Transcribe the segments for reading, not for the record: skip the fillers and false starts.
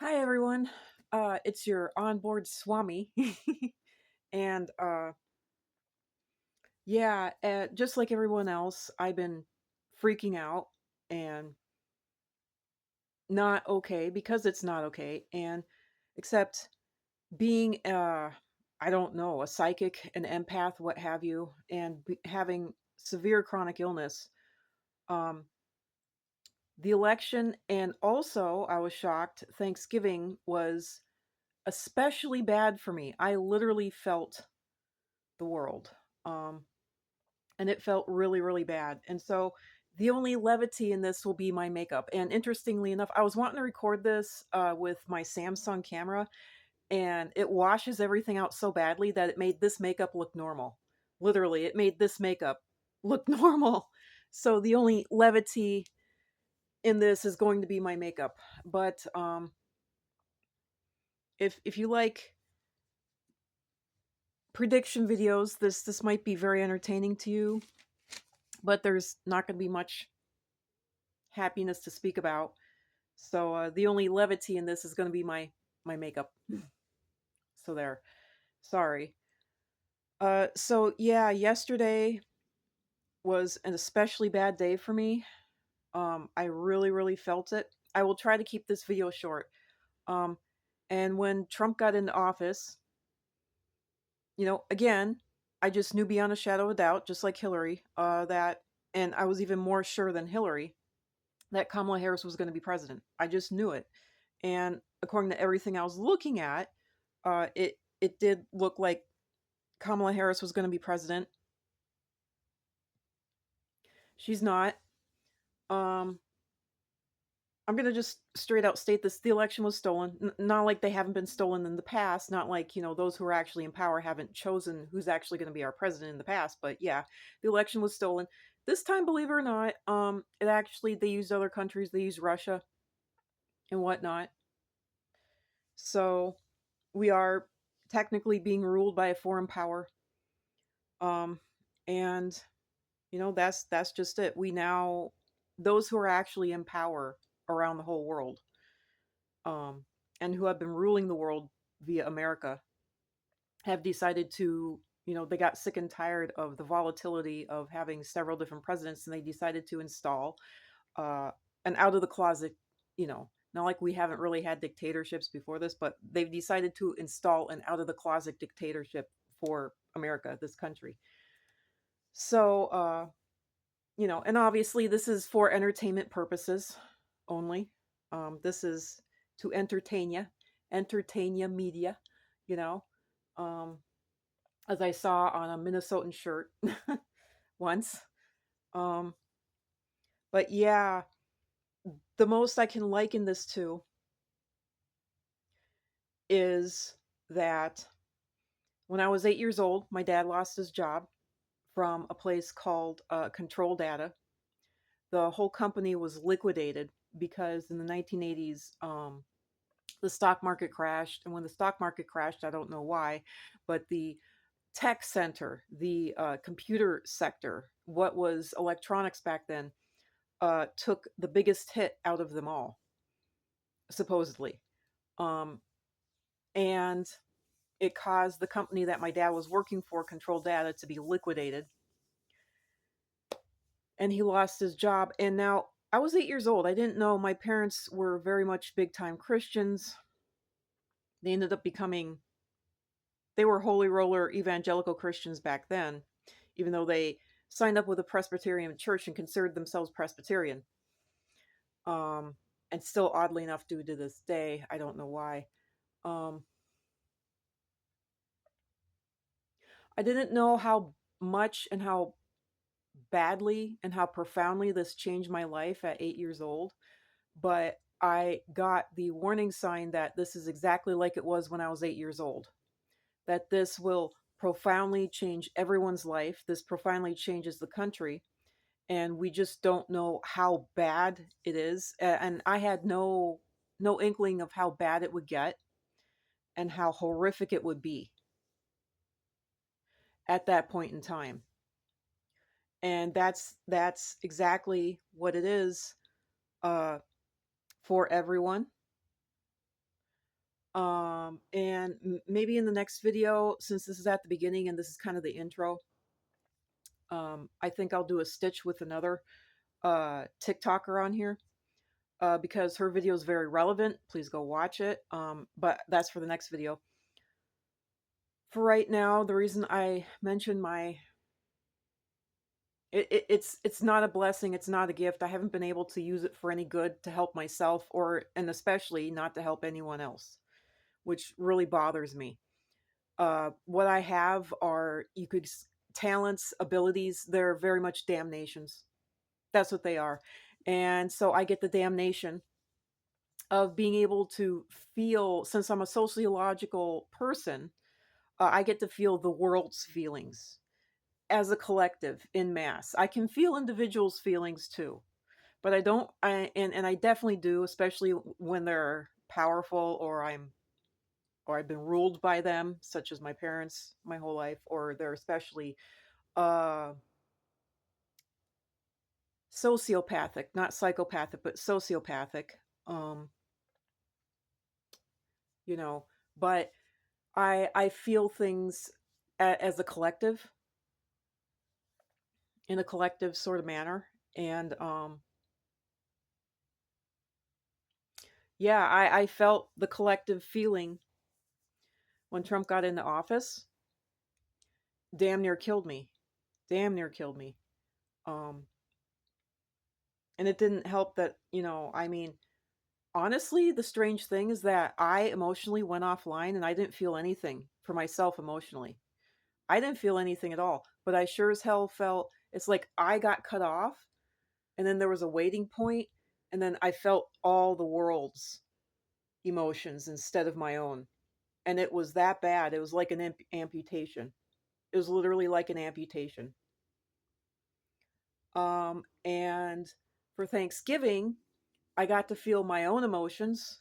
Hi everyone. It's your onboard Swami. and yeah, just like everyone else, I've been freaking out and not okay because it's not okay. And except being I don't know, a psychic, an empath, what have you, and having severe chronic illness. Um the election, and also I was shocked, Thanksgiving was especially bad for me. I literally felt the world. Um, and it felt really, really bad. And so the only levity in this will be my makeup. And interestingly enough, I was wanting to record this with my Samsung camera, and it washes everything out so badly that it made this makeup look normal. Literally, it made this makeup look normal. So the only levity in this is going to be my makeup. But if you like prediction videos, this might be very entertaining to you, but there's not going to be much happiness to speak about. So the only levity in this is going to be my makeup. So there. Sorry. So yeah, yesterday was an especially bad day for me. I really, really felt it. I will try to keep this video short. Um, and when Trump got into office, again, I just knew beyond a shadow of a doubt, just like Hillary, and I was even more sure than Hillary that Kamala Harris was going to be president. I just knew it. And according to everything I was looking at, it did look like Kamala Harris was going to be president. She's not. Um, I'm going to just straight out state this: the election was stolen. Not like they haven't been stolen in the past. Not like those who are actually in power haven't chosen who's actually going to be our president in the past. But yeah, the election was stolen. This time, believe it or not, it actually they used other countries. They used Russia and whatnot. So we are technically being ruled by a foreign power. Um, and that's just it. We now, those who are actually in power around the whole world, um, and who have been ruling the world via America, have decided to, they got sick and tired of the volatility of having several different presidents, and they decided to install uh, an out of the closet, not like we haven't really had dictatorships before this, but they've decided to install an out of the closet dictatorship for America, this country. So, and obviously this is for entertainment purposes only. This is to entertain ya media, you know. Um, as I saw on a Minnesotan shirt once. Um, but yeah, the most I can liken this to is that when I was 8 years old, my dad lost his job from a place called Control Data. The whole company was liquidated because in the 1980s, the stock market crashed. And when the stock market crashed, I don't know why, but the tech center, the computer sector, what was electronics back then, took the biggest hit out of them all, supposedly. Um, and it caused the company that my dad was working for, Control Data, to be liquidated. And he lost his job. And now I was 8 years old. I didn't know. My parents were very much big time Christians. They ended up becoming, they were holy roller evangelical Christians back then, even though they signed up with a Presbyterian church and considered themselves Presbyterian. Um, and still, oddly enough, do to this day. I don't know why. Um, I didn't know how much and how badly and how profoundly this changed my life at 8 years old, but I got the warning sign that this is exactly like it was when I was 8 years old, that this will profoundly change everyone's life. This profoundly changes the country. And we just don't know how bad it is. And I had no inkling of how bad it would get and how horrific it would be at that point in time. And that's exactly what it is, uh, for everyone. And maybe in the next video, since this is at the beginning and this is kind of the intro, I think I'll do a stitch with another TikToker on here, because her video is very relevant. Please go watch it. But that's for the next video. For right now, the reason I mentioned it's not a blessing, it's not a gift. I haven't been able to use it for any good to help myself, and especially not to help anyone else, which really bothers me. What I have are, talents, abilities. They're very much damnations. That's what they are. And so I get the damnation of being able to feel, since I'm a sociological person, I get to feel the world's feelings as a collective in mass. I can feel individuals' feelings too, but I don't. And I definitely do, especially when they're powerful, or I've been ruled by them, such as my parents my whole life, or they're especially uh, sociopathic, not psychopathic, but sociopathic. Um, you know, but I feel things as a collective, in a collective sort of manner, and yeah, I felt the collective feeling when Trump got into office. Damn near killed me, damn near killed me. Um, and it didn't help that, I mean, honestly, the strange thing is that I emotionally went offline and I didn't feel anything for myself emotionally. I didn't feel anything at all, but I sure as hell felt, it's like I got cut off, and then there was a waiting point, and then I felt all the world's emotions instead of my own. And it was that bad. It was like an amputation. It was literally like an amputation. And for Thanksgiving, I got to feel my own emotions,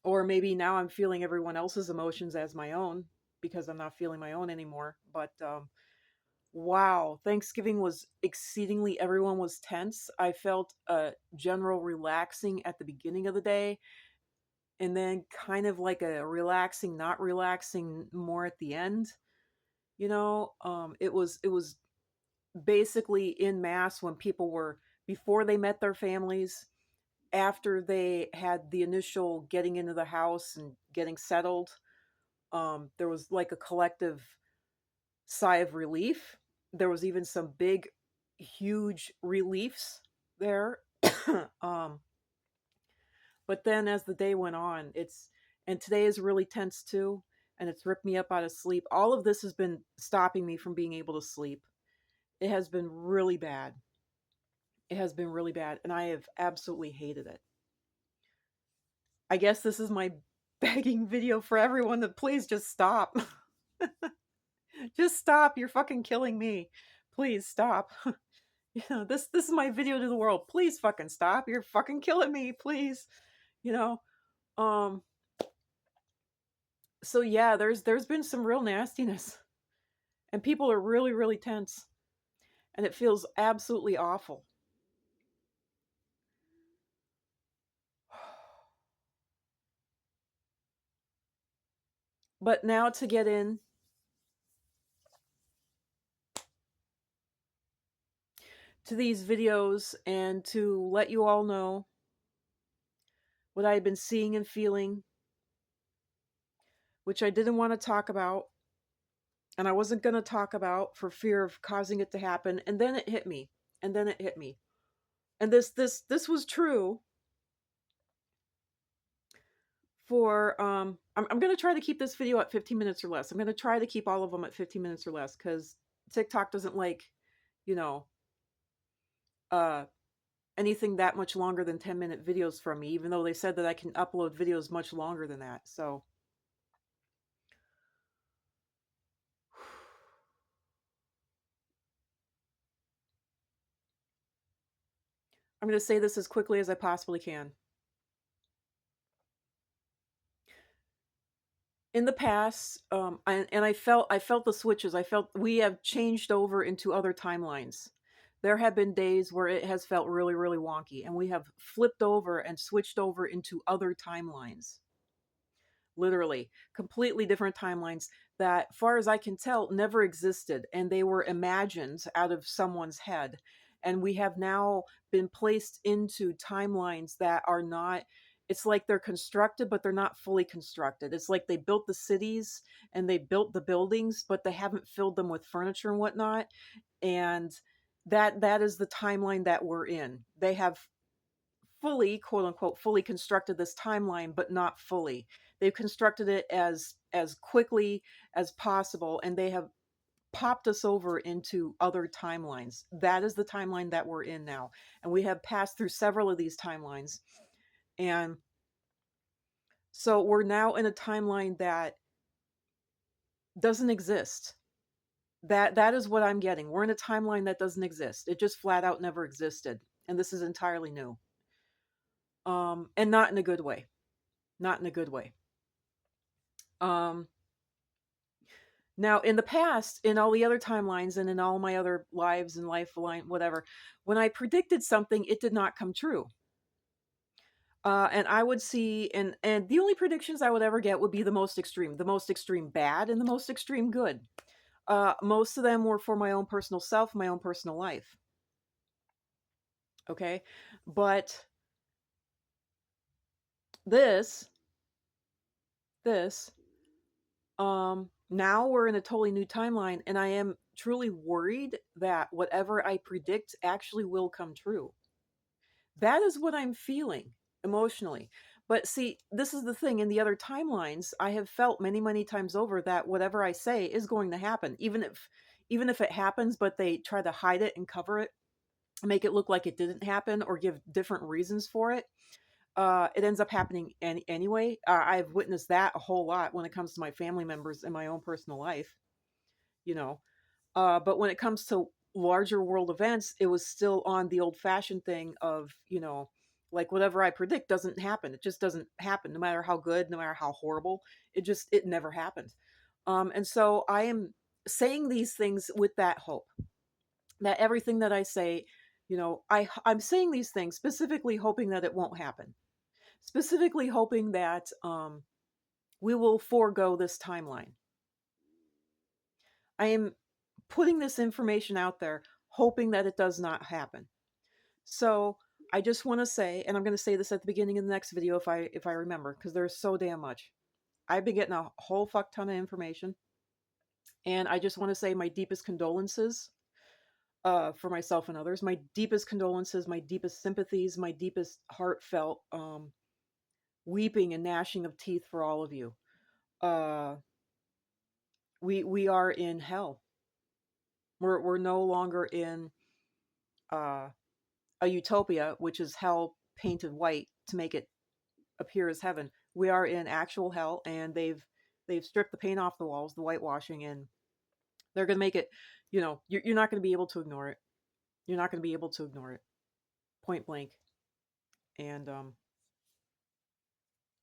or maybe now I'm feeling everyone else's emotions as my own because I'm not feeling my own anymore. But wow, Thanksgiving was exceedingly, everyone was tense. I felt a general relaxing at the beginning of the day, and then kind of like a relaxing, not relaxing more at the end. It was basically in mass when people were, before they met their families, after they had the initial getting into the house and getting settled. There was like a collective sigh of relief. There was even some big, huge reliefs there. um, but then as the day went on, and today is really tense too, and it's ripped me up out of sleep. All of this has been stopping me from being able to sleep. It has been really bad. It has been really bad, and I have absolutely hated it. I guess this is my begging video for everyone to please just stop. Just stop. You're fucking killing me. Please stop. This is my video to the world. Please fucking stop. You're fucking killing me. Please. You know. Um so yeah, there's been some real nastiness, and people are really, really tense, and it feels absolutely awful. But now to get in to these videos and to let you all know what I've been seeing and feeling, which I didn't want to talk about, and I wasn't going to talk about for fear of causing it to happen, and then it hit me. And then it hit me. And this was true for I'm going to try to keep this video at 15 minutes or less. I'm going to try to keep all of them at 15 minutes or less, cuz TikTok doesn't like, you know, uh anything that much longer than 10-minute videos from me, even though they said that I can upload videos much longer than that. So I'm going to say this as quickly as I possibly can. In the past, I felt the switches. I felt we have changed over into other timelines. There have been days where it has felt really, really wonky, and we have flipped over and switched over into other timelines. literally completely different timelines that, far as I can tell, never existed, and they were imagined out of someone's head. And we have now been placed into timelines that are not, it's like they're constructed, but they're not fully constructed. It's like they built the cities and they built the buildings, but they haven't filled them with furniture and whatnot. And that is the timeline that we're in. They have fully, quote unquote, fully constructed this timeline, but not fully. They've constructed it as quickly as possible, and they have popped us over into other timelines. That is the timeline that we're in now. And we have passed through several of these timelines. And so we're now in a timeline that doesn't exist. That is what I'm getting. We're in a timeline that doesn't exist. It just flat out never existed. And this is entirely new. And not in a good way. Not in a good way. Now, in the past, in all the other timelines and in all my other lives and lifeline, whatever, when I predicted something, it did not come true. And I would see, and the only predictions I would ever get would be the most extreme bad, and the most extreme good. Most of them were for my own personal self, my own personal life. Okay, but this, this, now we're in a totally new timeline, and I am truly worried that whatever I predict actually will come true. That is what I'm feeling emotionally. But see, this is the thing. In the other timelines, I have felt many, many times over that whatever I say is going to happen, even if it happens, but they try to hide it and cover it, make it look like it didn't happen, or give different reasons for it. It ends up happening anyway. I've witnessed that a whole lot when it comes to my family members and my own personal life, you know. But when it comes to larger world events, it was still on the old fashioned thing of, like whatever I predict doesn't happen. It just doesn't happen, no matter how good, no matter how horrible. It never happened. And so I am saying these things with that hope that everything that I say, I'm saying these things specifically hoping that it won't happen, specifically hoping that we will forego this timeline. I am putting this information out there, hoping that it does not happen. So I just want to say, and I'm going to say this at the beginning of the next video if I remember, because there's so damn much. I've been getting a whole fuck ton of information, and I just want to say my deepest condolences for myself and others. My deepest condolences, my deepest sympathies, my deepest heartfelt weeping and gnashing of teeth for all of you. We are in hell. We're no longer in a utopia, which is hell painted white to make it appear as heaven. We are in actual hell, and they've stripped the paint off the walls, the whitewashing, and they're going to make it. You're not going to be able to ignore it. You're not going to be able to ignore it, point blank. And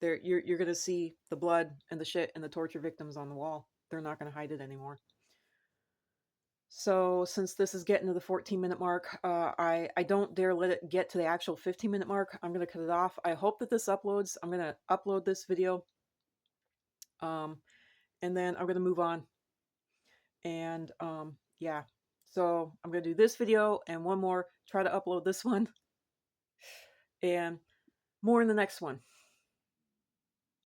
you're going to see the blood and the shit and the torture victims on the wall. They're not going to hide it anymore. So since this is getting to the 14-minute mark, I don't dare let it get to the actual 15-minute mark. I'm going to cut it off. I hope that this uploads. I'm going to upload this video. And then I'm going to move on. And yeah. So I'm going to do this video and one more, try to upload this one. And more in the next one.